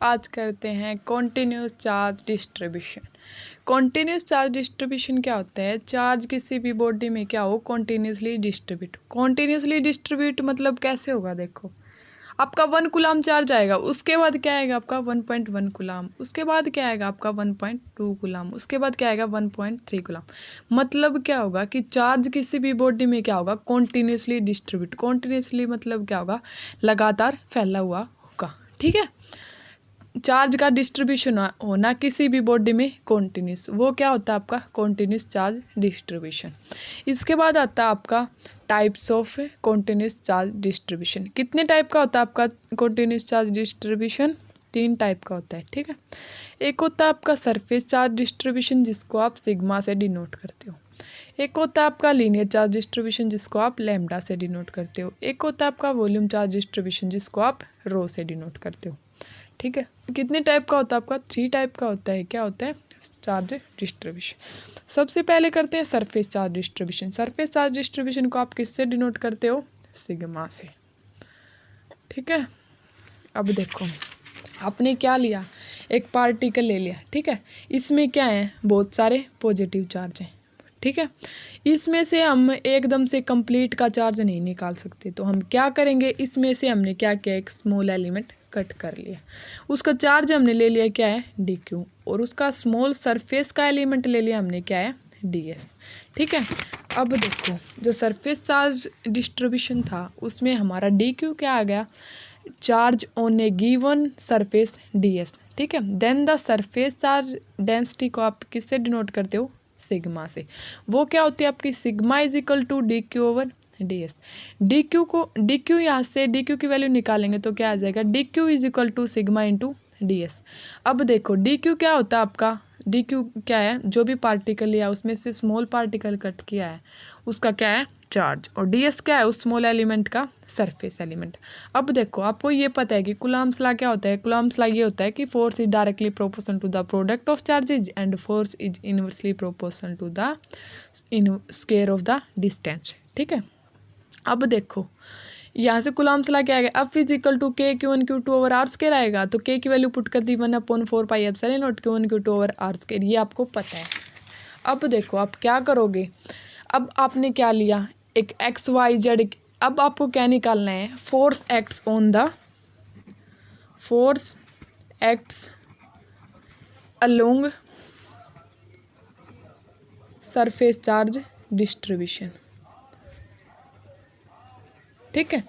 आज करते हैं continuous charge distribution. Continuous charge distribution क्या होता है? चार्ज किसी भी बॉडी में क्या हो, कॉन्टिन्यूसली डिस्ट्रीब्यूट। कॉन्टिन्यूसली डिस्ट्रीब्यूट मतलब कैसे होगा? देखो, आपका 1 कूलाम चार्ज आएगा, उसके बाद क्या आएगा आपका 1.1 कूलाम, उसके बाद क्या आएगा आपका 1.2 कूलाम, उसके बाद क्या आएगा 1.3 कूलाम। मतलब क्या होगा कि चार्ज किसी भी बॉडी में क्या होगा, कॉन्टिन्यूसली डिस्ट्रीब्यूट। कॉन्टिन्यूसली मतलब क्या होगा, लगातार फैला हुआ होगा। ठीक है, चार्ज का डिस्ट्रीब्यूशन होना किसी भी बॉडी में कॉन्टिन्यूस, वो क्या होता है आपका कॉन्टिन्यूस चार्ज डिस्ट्रीब्यूशन। इसके बाद आता है आपका types of continuous charge distribution. कितने टाइप का होता है आपका कॉन्टिन्यूस चार्ज डिस्ट्रीब्यूशन? 3 टाइप का होता है। ठीक है, एक होता है आपका सरफेस चार्ज डिस्ट्रीब्यूशन, जिसको आप सिग्मा से डिनोट करते हो। एक होता है आपका लीनियर चार्ज डिस्ट्रीब्यूशन, जिसको आप लैम्डा से डिनोट करते हो। एक होता है आपका वॉल्यूम चार्ज डिस्ट्रीब्यूशन, जिसको आप रो से डिनोट करते हो। ठीक है, कितने टाइप का होता है आपका? 3 टाइप का होता है। क्या होता है? Charge distribution. सबसे पहले करते हैं surface charge distribution. Surface charge distribution को आप किससे डिनोट करते हो? सिग्मा से। ठीक है, अब देखो आपने क्या लिया, एक पार्टिकल ले लिया। ठीक है, इसमें क्या है, बहुत सारे पॉजिटिव चार्ज हैं। ठीक है, इसमें से हम एकदम से कंप्लीट का चार्ज नहीं निकाल सकते, तो हम क्या करेंगे, इसमें से हमने क्या किया, एक स्मॉल एलिमेंट कट कर लिया, उसका चार्ज हमने ले लिया क्या है, DQ, और उसका स्मॉल सरफेस का एलिमेंट ले लिया हमने क्या है, DS। ठीक है, अब देखो जो सरफेस चार्ज डिस्ट्रीब्यूशन था उसमें हमारा DQ क्या आ गया, charge on a given surface DS। ठीक है, then the surface charge density को आप किससे डिनोट करते हो? सिग्मा से। वो क्या होती है आपकी, sigma is equal to DQ over DS। DQ यहाँ से DQ की वैल्यू निकालेंगे तो क्या आ जाएगा, DQ is equal to sigma into DS। अब देखो DQ क्या होता है आपका, DQ क्या है, जो भी पार्टिकल लिया उसमें से स्मॉल पार्टिकल कट किया है उसका क्या है, चार्ज, और DS क्या है, उस स्मॉल एलिमेंट का सरफेस एलिमेंट। अब देखो आपको ये पता है कि कूलम्ब्स लॉ क्या होता है। कूलम्ब्स लॉ ये होता है कि force is directly proportional to the product of charges and force is inversely proportional to the square of the distance. ठीक है, अब देखो यहाँ से कूलम्ब्स लॉ क्या आएगा, F is equal to K/Q1Q2 over R square आएगा, तो K की वैल्यू पुट कर दी 1/4 pi epsilon naught Q1Q2 over R square, ये आपको पता है। अब देखो आप क्या करोगे, अब आपने क्या लिया, एक XYZ, अब आपको क्या निकालना है, force acts along surface charge distribution. ठीक है,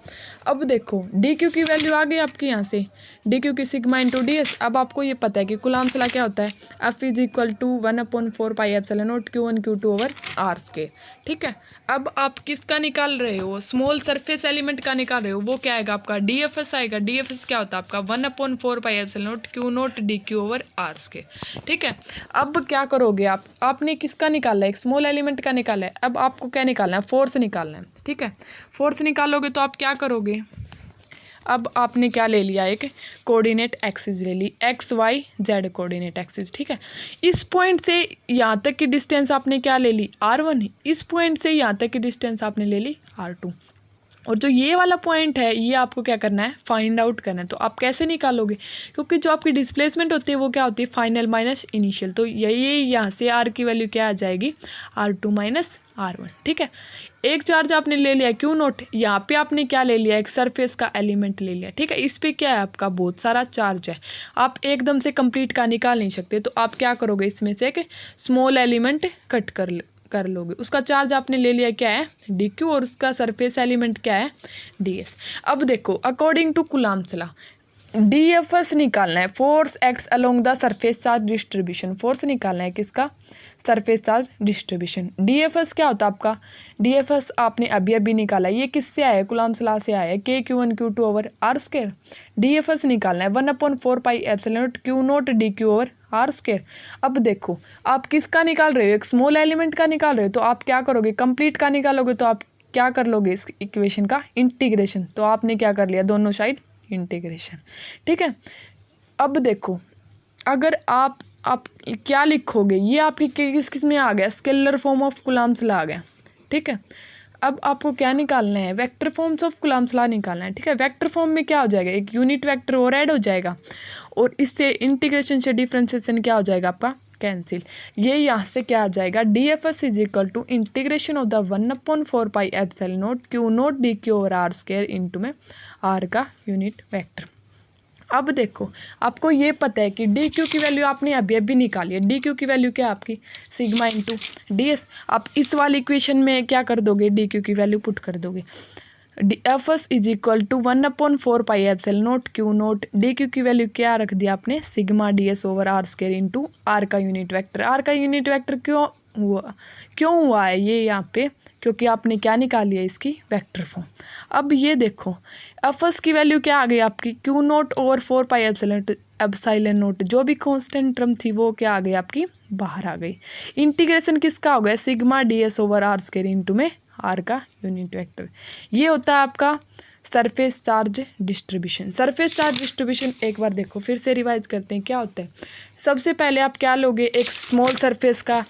अब देखो DQ की वैल्यू आ गई आपकी यहाँ से, DQ की सिग्मा इंटू DS। अब आपको ये पता है कि कूलम्ब्स लॉ क्या होता है, F is equal to 1/4 pi epsilon naught Q1Q2 over R square. ठीक है, अब आप किसका निकाल रहे हो, स्मॉल सरफेस एलिमेंट का निकाल रहे हो, वो क्या आएगा आपका, DFS आएगा। DFS क्या होता है आपका 1/4 pi epsilon not Q0 DQ over R square. ठीक है, अब क्या करोगे आपने किसका निकाला है, एक स्मॉल एलिमेंट का निकाला है। अब आपको क्या निकालना है, फोर्स निकालना है। ठीक है, फोर्स निकालोगे तो आप क्या करोगे, अब आपने क्या ले लिया, एक कोऑर्डिनेट एक्सिस ले ली, XYZ कोऑर्डिनेट एक्सिस। ठीक है, इस पॉइंट से यहाँ तक की डिस्टेंस आपने क्या ले ली, R1, इस पॉइंट से यहाँ तक की डिस्टेंस आपने ले ली R2, और जो ये वाला पॉइंट है ये आपको क्या करना है, फाइंड आउट करना है। तो आप कैसे निकालोगे, क्योंकि जो आपकी डिस्प्लेसमेंट होती है वो क्या होती है, फाइनल माइनस इनिशियल, तो यही यहाँ से R की वैल्यू क्या आ जाएगी, R2 माइनस R1। ठीक है, एक चार्ज आपने ले लिया Q0, यहाँ पे आपने क्या ले लिया, एक सरफेस का एलिमेंट ले लिया। ठीक है, इस पे क्या है आपका बहुत सारा चार्ज है, आप एकदम से कंप्लीट का निकाल नहीं सकते, तो आप क्या करोगे, इसमें से एक स्मॉल एलिमेंट कट कर लोगे, उसका चार्ज आपने ले लिया क्या है, DQ, और उसका सरफेस एलिमेंट क्या है, DS। अब देखो according to Coulomb's law DFS निकालना है, force acts along the surface charge distribution. Force निकालना है किसका, सरफेस चार्ज डिस्ट्रीब्यूशन। DFS क्या होता है आपका, DFS आपने अभी निकाला, ये किससे आया है, कूलम्ब्स लॉ से आया है, K/Q1Q2 over R square. DFS निकालना है 1/4 pi epsilon not Q0 DQ over R square. अब देखो आप किसका निकाल रहे हो, एक स्मॉल एलिमेंट का निकाल रहे हो, तो आप क्या करोगे, कंप्लीट का निकालोगे तो आप क्या कर लोगे, इस इक्वेशन का इंटीग्रेशन। तो आपने क्या कर लिया, दोनों साइड इंटीग्रेशन। ठीक है, अब देखो अगर आप क्या लिखोगे, ये आपकी किस में आ गया, scalar form of Coulomb's law आ गया। ठीक है, अब आपको क्या निकालना है, vector forms of Coulomb's law निकालना है, ठीक है। वेक्टर फॉर्म में क्या हो जाएगा, एक यूनिट वेक्टर और ऐड हो जाएगा और इससे इंटीग्रेशन से डिफरेंशिएशन क्या हो जाएगा आपका कैंसिल। ये यहाँ से क्या आ जाएगा, D F S is equal to integration of the 1/4 pi epsilon naught Q naught D Q over R square into में आर का यूनिट वेक्टर। अब देखो आपको ये पता है कि डी क्यू की वैल्यू आपने अभी अभी निकाली है। डी क्यू की वैल्यू क्या है आपकी सिग्मा इंटू डी एस। आप इस वाली इक्वेशन में क्या कर दोगे, डी क्यू की वैल्यू पुट कर दोगे। D F S is equal to 1/4 pi epsilon naught Q naught D Q की वैल्यू क्या रख दिया आपने, sigma D S over R square into R का यूनिट वेक्टर। आर का यूनिट वेक्टर क्यों हुआ है ये यहाँ पे, क्योंकि आपने क्या निकाली है इसकी वेक्टर फॉर्म। अब ये देखो एफ एस की वैल्यू क्या आ गई आपकी, Q not over 4 pi epsilon not, जो भी कांस्टेंट टर्म थी वो क्या आ गई आपकी बाहर आ गई। इंटीग्रेशन किसका हो गया, sigma D S over R square into में आर का यूनिट वेक्टर। ये होता है आपका surface charge distribution. Surface charge distribution एक बार देखो फिर से रिवाइज करते हैं क्या होता है। सबसे पहले आप क्या लोगे, एक स्मॉल सरफेस का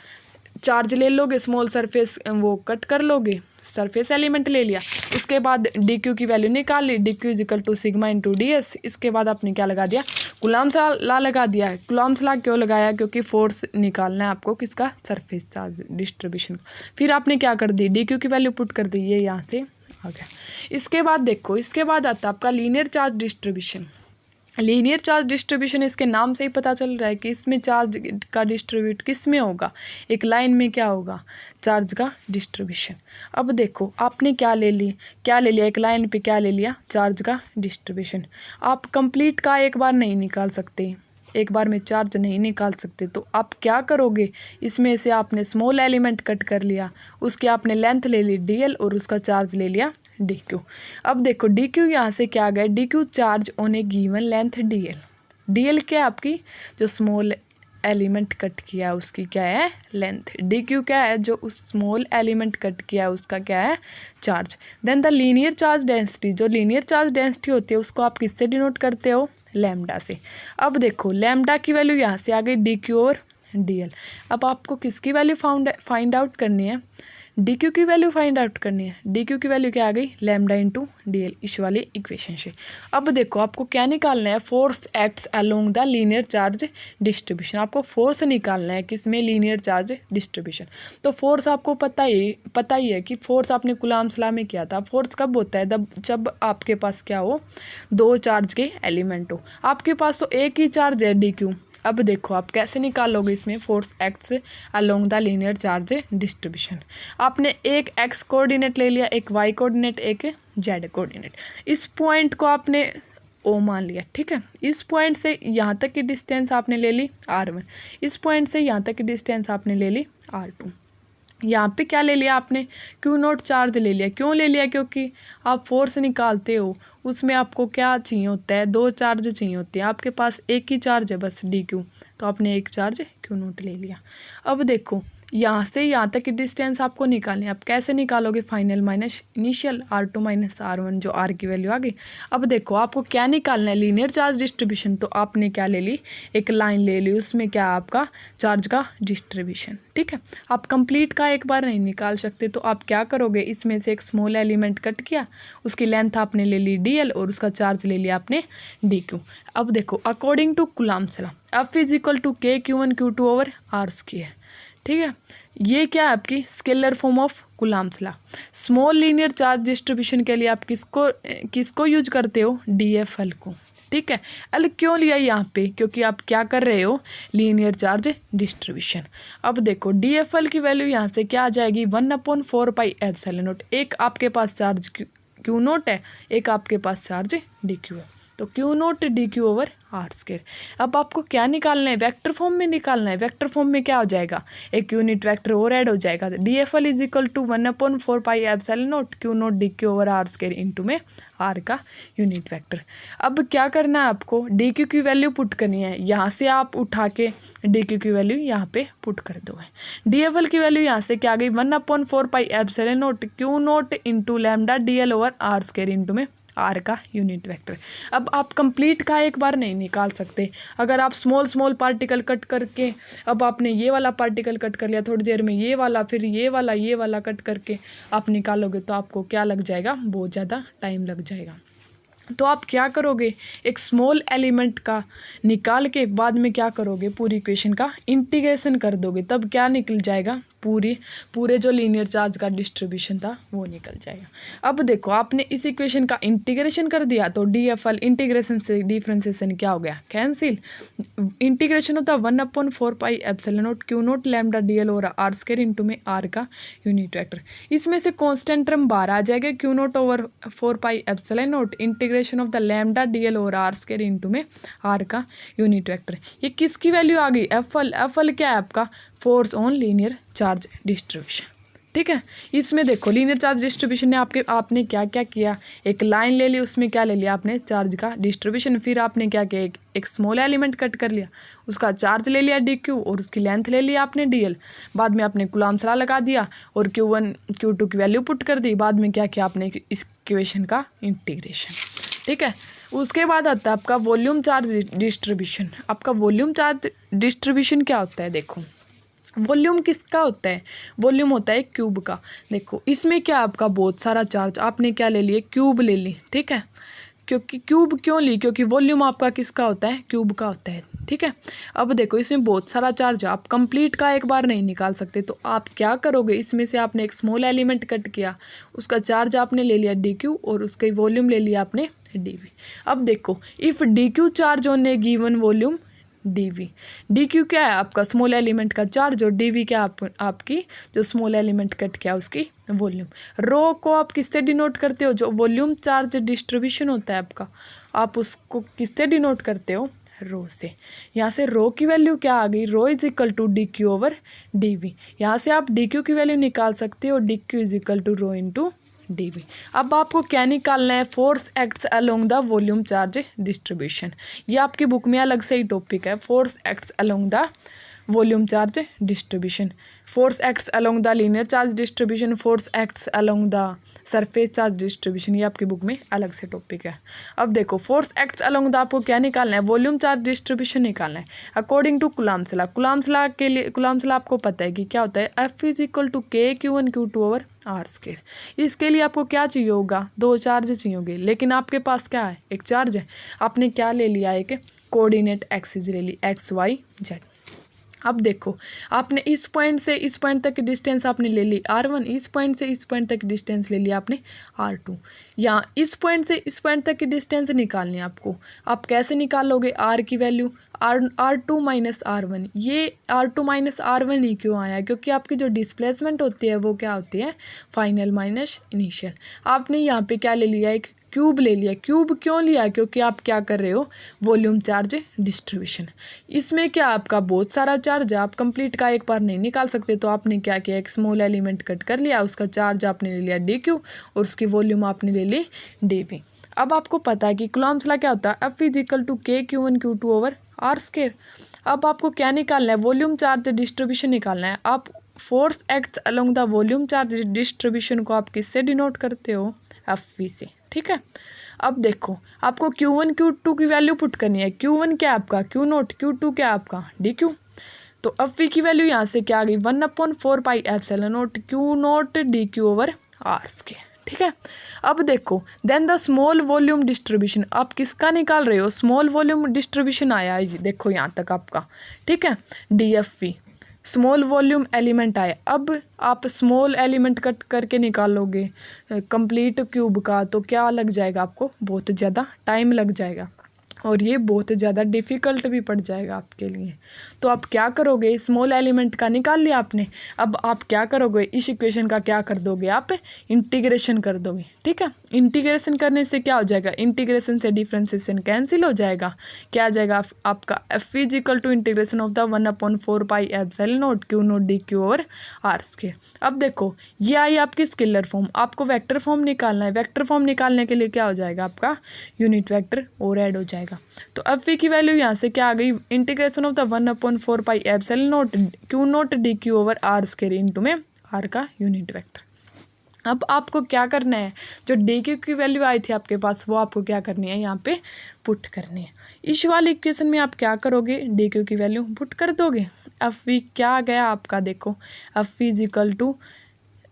चार्ज ले लोगे, स्मॉल सरफेस वो कट कर लोगे, सरफेस एलिमेंट ले लिया। उसके बाद डी क्यू की वैल्यू निकाल ली, D Q is equal to sigma into D S. इसके बाद आपने क्या लगा दिया, कूलम्ब्स लॉ लगा दिया है। कूलम्ब्स लॉ क्यों लगाया, क्योंकि फोर्स निकालना है आपको किसका, सरफेस चार्ज डिस्ट्रीब्यूशन। फिर आपने क्या कर दी, डी क्यू की वैल्यू पुट कर दी, ये यहाँ से आ गया। इसके बाद देखो, इसके बाद आता है आपका linear charge distribution. Linear charge distribution इसके नाम से ही पता चल रहा है कि इसमें चार्ज का डिस्ट्रीब्यूट किस में होगा, एक लाइन में क्या होगा, चार्ज का डिस्ट्रीब्यूशन। अब देखो आपने क्या ले लिया, एक लाइन पे क्या ले लिया, चार्ज का डिस्ट्रीब्यूशन। आप कंप्लीट का एक बार नहीं निकाल सकते, एक बार में चार्ज नहीं निकाल सकते, तो आप क्या करोगे, इसमें से आपने स्मॉल एलिमेंट कट कर लिया, उसकी आपने लेंथ ले ली डी एल और उसका चार्ज ले लिया डी क्यू। अब देखो डी क्यू यहाँ से क्या आ गया, D Q charge on a given length D L. D L क्या है आपकी, जो स्मॉल एलिमेंट कट किया है उसकी क्या है लेंथ। डी क्यू क्या है, जो उस स्मॉल एलिमेंट कट किया है उसका क्या है charge. Then the linear charge density, जो लीनियर चार्ज डेंसिटी होती है उसको आप किससे डिनोट करते हो, लैम्डा से। अब देखो लैम्डा की वैल्यू यहाँ से आ गई डी क्यू और डी एल। अब आपको किसकी वैल्यू फाइंड आउट करनी है, डी क्यू की वैल्यू फाइंड आउट करनी है। डी क्यू की वैल्यू क्या आ गई, लैम्डा इंटू डी एल, इस वाली इक्वेशन से। अब देखो आपको क्या निकालना है, force acts along the linear charge distribution. आपको फोर्स निकालना है किसमें, लीनियर चार्ज डिस्ट्रीब्यूशन। तो फोर्स आपको पता ही है कि फोर्स आपने कूलम्ब्स लॉ में किया था। फोर्स कब होता है, जब आपके पास क्या हो, दो चार्ज के एलिमेंट हो। आपके पास तो एक ही चार्ज है डी क्यू। अब देखो आप कैसे निकालोगे इसमें, force acts along the linear charge distribution. आपने एक एक्स कोऑर्डिनेट ले लिया, एक वाई कोऑर्डिनेट, एक जेड कोऑर्डिनेट। इस पॉइंट को आपने ओ मान लिया, ठीक है। इस पॉइंट से यहाँ तक की डिस्टेंस आपने ले ली r1, इस पॉइंट से यहाँ तक की डिस्टेंस आपने ले ली r2। यहाँ पे क्या ले लिया आपने, क्यू नॉट चार्ज ले लिया। क्यों ले लिया, क्योंकि आप फोर्स निकालते हो उसमें आपको क्या चाहिए होता है, दो चार्ज चाहिए होते हैं। आपके पास एक ही चार्ज है बस डी क्यू, तो आपने एक चार्ज क्यू नॉट ले लिया। अब देखो यहाँ से यहाँ तक की डिस्टेंस आपको निकालनी है। आप कैसे निकालोगे, final minus initial r2 minus r1, जो r की वैल्यू आ गई। अब देखो आपको क्या निकालना है, लीनियर चार्ज डिस्ट्रीब्यूशन। तो आपने क्या ले ली, एक लाइन ले ली, उसमें क्या आपका चार्ज का डिस्ट्रीब्यूशन, ठीक है। आप कंप्लीट का एक बार नहीं निकाल सकते, तो आप क्या करोगे, इसमें से एक स्मॉल एलिमेंट कट किया, उसकी लेंथ आपने ले ली डी एल और उसका चार्ज ले लिया आपने डी क्यू। अब देखो according to Coulomb's law, F is equal to K Q1 Q2 over R square, ठीक है। ये क्या है आपकी scalar form of Coulomb's law. Small linear charge distribution के लिए आप किसको यूज करते हो, DFL को, ठीक है। एल क्यों लिया यहाँ पे, क्योंकि आप क्या कर रहे हो, लीनियर चार्ज डिस्ट्रीब्यूशन। अब देखो DFL की वैल्यू यहाँ से क्या आ जाएगी, 1/4 पाई एप्सिलॉन नॉट। एक आपके पास चार्ज क्यू नॉट है, एक आपके पास चार्ज डी क्यू है, तो Q naught D Q over R square. अब आपको क्या निकालना है, वेक्टर फॉर्म में निकालना है। वेक्टर फॉर्म में क्या हो जाएगा, एक यूनिट वेक्टर और ऐड हो जाएगा। D F L is equal to 1/4 pi epsilon naught Q naught D Q over R square into में आर का यूनिट वेक्टर। अब क्या करना है आपको, डी क्यू की वैल्यू पुट करनी है। यहाँ से आप उठा के डी क्यू की वैल्यू यहाँ पे पुट कर दो। डी एफ एल की वैल्यू यहाँ से क्या आ गई, 1/4 pi epsilon naught Q naught into lambda D L over R square into में आर का यूनिट वेक्टर। अब आप कंप्लीट का एक बार नहीं निकाल सकते। अगर आप स्मॉल स्मॉल पार्टिकल कट करके, अब आपने ये वाला पार्टिकल कट कर लिया, थोड़ी देर में ये वाला, फिर ये वाला कट करके आप निकालोगे तो आपको क्या लग जाएगा, बहुत ज़्यादा टाइम लग जाएगा। तो आप क्या करोगे, एक स्मॉल एलिमेंट का निकाल के बाद में क्या करोगे, पूरी इक्वेशन का इंटीग्रेशन कर दोगे, तब क्या निकल जाएगा, पूरे जो लीनियर चार्ज का डिस्ट्रीब्यूशन था वो निकल जाएगा। अब देखो आपने इस इक्वेशन का इंटीग्रेशन कर दिया तो DFL इंटीग्रेशन से डिफरेंशिएशन क्या हो गया, कैंसिल। इंटीग्रेशन होता है 1/4 pi epsilon naught Q not lambda DL over R square into में R का यूनिट वेक्टर। इसमें से कांस्टेंट टर्म बाहर आ जाएगा, Q not over 4 pi epsilon not integration of the lambda DL over R square into में R का unit vector. ये किसकी वैल्यू आ गई, FL क्या है आपका, force on linear charge distribution. ठीक है, इसमें देखो लीनियर चार्ज डिस्ट्रीब्यूशन ने आपने क्या क्या किया, एक लाइन ले ली, उसमें क्या ले लिया आपने, चार्ज का डिस्ट्रीब्यूशन। फिर आपने क्या किया, एक स्मॉल एलिमेंट कट कर लिया, उसका चार्ज ले लिया DQ और उसकी लेंथ ले लिया आपने DL। बाद में आपने कूलम्ब्स लॉ लगा दिया और Q1 Q2 की वैल्यू पुट कर दी। बाद में क्या किया आपने, इस इक्वेशन का इंटीग्रेशन। ठीक है, उसके बाद आता है आपका वॉल्यूम चार्ज डिस्ट्रीब्यूशन। आपका वॉल्यूम चार्ज डिस्ट्रीब्यूशन क्या होता है, देखो वॉल्यूम किसका होता है, वॉल्यूम होता है क्यूब का। देखो इसमें क्या आपका बहुत सारा चार्ज, आपने क्या ले लिए, क्यूब ले ली। ठीक है, क्योंकि क्यूब क्यों ली, क्योंकि वॉल्यूम आपका किसका होता है, क्यूब का होता है। ठीक है, अब देखो इसमें बहुत सारा चार्ज है, आप कंप्लीट का एक बार नहीं निकाल सकते, तो आप क्या करोगे, इसमें से आपने एक स्मॉल एलिमेंट कट किया, उसका चार्ज आपने ले लिया DQ और उसका वॉल्यूम ले लिया आपने DV। अब देखो if DQ charge on a given volume DV, DQ क्या है आपका स्मॉल एलिमेंट का चार्ज और DV क्या आपकी जो स्मॉल एलिमेंट कट किया उसकी वॉल्यूम। रो को आप किससे डिनोट करते हो, जो वॉल्यूम चार्ज डिस्ट्रीब्यूशन होता है आपका, आप उसको किससे डिनोट करते हो, रो से। यहाँ से रो की वैल्यू क्या आ गई, rho is equal to DQ over DV। यहाँ से आप DQ की वैल्यू निकाल सकते हो, DQ is equal to rho into DV। अब आपको क्या निकालना है, force acts along the volume charge distribution. ये आपकी बुक में अलग से ही टॉपिक है, force acts along the volume charge distribution, force acts along the linear charge distribution, force acts along the surface charge distribution. ये आपकी बुक में अलग से टॉपिक है। अब देखो फोर्स एक्ट्स अलोंग द आपको क्या निकालना है, वॉल्यूम चार्ज डिस्ट्रीब्यूशन निकालना है according to Coulomb's law. Coulomb's law के लिए, कूलम्ब्स लॉ आपको पता है कि क्या होता है, F is equal to K Q1 Q2 over R square. इसके लिए आपको क्या चाहिए होगा, दो चार्ज चाहिए होंगे, लेकिन आपके पास क्या है, एक चार्ज है। आपने क्या ले लिया, एक कोऑर्डिनेट एक्सिस ले ली, XYZ। अब देखो आपने इस पॉइंट से इस पॉइंट तक की डिस्टेंस आपने ले ली R1, इस पॉइंट से इस पॉइंट तक की डिस्टेंस ले लिया आपने R2। या इस पॉइंट से इस पॉइंट तक की डिस्टेंस निकालनी है आपको। आप कैसे निकालोगे, R की वैल्यू R2 माइनस R1। ये R2 माइनस R1 ही क्यों आया, क्योंकि आपकी जो डिस्प्लेसमेंट होती है वो क्या होती है, फाइनल माइनस इनिशियल। आपने यहाँ पे क्या ले लिया, एक क्यूब ले लिया। क्यूब क्यों लिया, क्योंकि आप क्या कर रहे हो, वॉल्यूम चार्ज डिस्ट्रीब्यूशन। इसमें क्या आपका बहुत सारा चार्ज है, आप कंप्लीट का एक बार नहीं निकाल सकते, तो आपने क्या किया, एक स्मॉल एलिमेंट कट कर लिया, उसका चार्ज आपने ले लिया DQ और उसकी वॉल्यूम आपने ले ली DV। अब आपको पता है कि कूलम्ब्स लॉ क्या होता है, F is equal to K Q1 Q2 over R square. अब आपको क्या निकालना है, वॉल्यूम चार्ज डिस्ट्रीब्यूशन निकालना है। आप force acts along the volume charge distribution को आप किससे डिनोट करते हो, FV से। ठीक है, अब देखो आपको Q1 Q2 की वैल्यू पुट करनी है। Q1 क्या है आपका Q नोट, Q2 क्या है आपका DQ। तो FV की वैल्यू यहाँ से क्या आ गई, 1/4 pi epsilon naught Q naught DQ over R square. ठीक है, अब देखो then the small volume distribution, आप किसका निकाल रहे हो, स्मॉल वॉल्यूम डिस्ट्रीब्यूशन आया है, देखो यहाँ तक आपका। ठीक है, DFV स्मॉल वॉल्यूम एलिमेंट आए। अब आप स्मॉल एलिमेंट कट करके निकालोगे कंप्लीट क्यूब का, तो क्या लग जाएगा आपको, बहुत ज़्यादा टाइम लग जाएगा और ये बहुत ज़्यादा डिफ़िकल्ट भी पड़ जाएगा आपके लिए। तो आप क्या करोगे, स्मॉल एलिमेंट का निकाल लिया आपने। अब आप क्या करोगे, इस इक्वेशन का क्या कर दोगे, आप इंटीग्रेशन कर दोगे। ठीक है, इंटीग्रेशन करने से क्या हो जाएगा, इंटीग्रेशन से डिफ्रेंसिएशन कैंसिल हो जाएगा। क्या आ जाएगा आपका, F is equal to integration of the 1/4 pi epsilon naught Q naught DQ over R square. अब देखो ये आई आपकी स्केलर फॉर्म, आपको वेक्टर फॉर्म निकालना है। वेक्टर फॉर्म निकालने के लिए क्या हो जाएगा, आपका यूनिट वेक्टर और ऐड हो जाएगा। तो FV की वैल्यू यहाँ से क्या आ गई, integration of the 1/4 pi epsilon naught Q naught DQ over R square into में R का यूनिट वेक्टर। अब आपको क्या करना है, जो डी क्यू की वैल्यू आई थी आपके पास वो आपको क्या करनी है, यहाँ पे पुट करनी है। इस वाले इक्वेशन में आप क्या करोगे, डी क्यू की वैल्यू पुट कर दोगे। एफ वी क्या आ गया आपका, देखो F V is equal to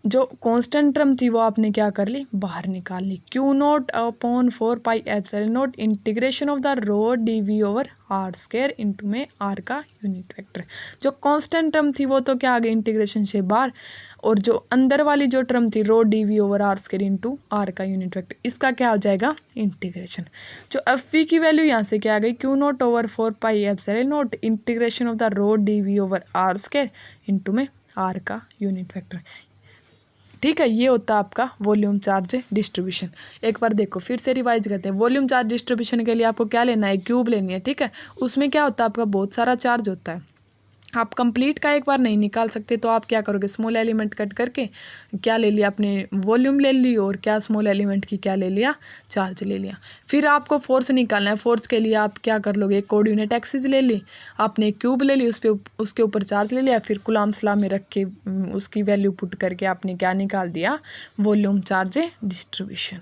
जो कांस्टेंट टर्म थी वो आपने क्या कर ली, बाहर निकाल ली। Q not upon 4πε0 integration of the rho D V over R square into में आर का यूनिट वेक्टर। जो कांस्टेंट टर्म थी वो तो क्या आ गई इंटीग्रेशन से बाहर, और जो अंदर वाली जो टर्म थी rho D V over R square into R का यूनिट वेक्टर, इसका क्या हो जाएगा इंटीग्रेशन। जो एफ वी की वैल्यू यहाँ से क्या आ गई, Q not over 4πε0 integration of the rho D V over R square into में आर का यूनिट वेक्टर। ठीक है, ये होता है आपका वॉल्यूम चार्ज डिस्ट्रीब्यूशन। एक बार देखो फिर से रिवाइज करते हैं। वॉल्यूम चार्ज डिस्ट्रीब्यूशन के लिए आपको क्या लेना है, क्यूब लेनी है। ठीक है, उसमें क्या होता है आपका बहुत सारा चार्ज होता है। आप कंप्लीट का एक बार नहीं निकाल सकते, तो आप क्या करोगे, स्मॉल एलिमेंट कट करके क्या ले लिया आपने, वॉल्यूम ले ली, और क्या स्मॉल एलिमेंट की क्या ले लिया, चार्ज ले लिया। फिर आपको फोर्स निकालना है। फोर्स के लिए आप क्या कर लोगे, एक कोऑर्डिनेट एक्सिस ले ली आपने, एक क्यूब ले ली, उसके ऊपर चार्ज ले लिया, फिर कूलम्ब्स लॉ में रख के उसकी वैल्यू पुट करके आपने क्या निकाल दिया, वॉल्यूम चार्ज डिस्ट्रीब्यूशन।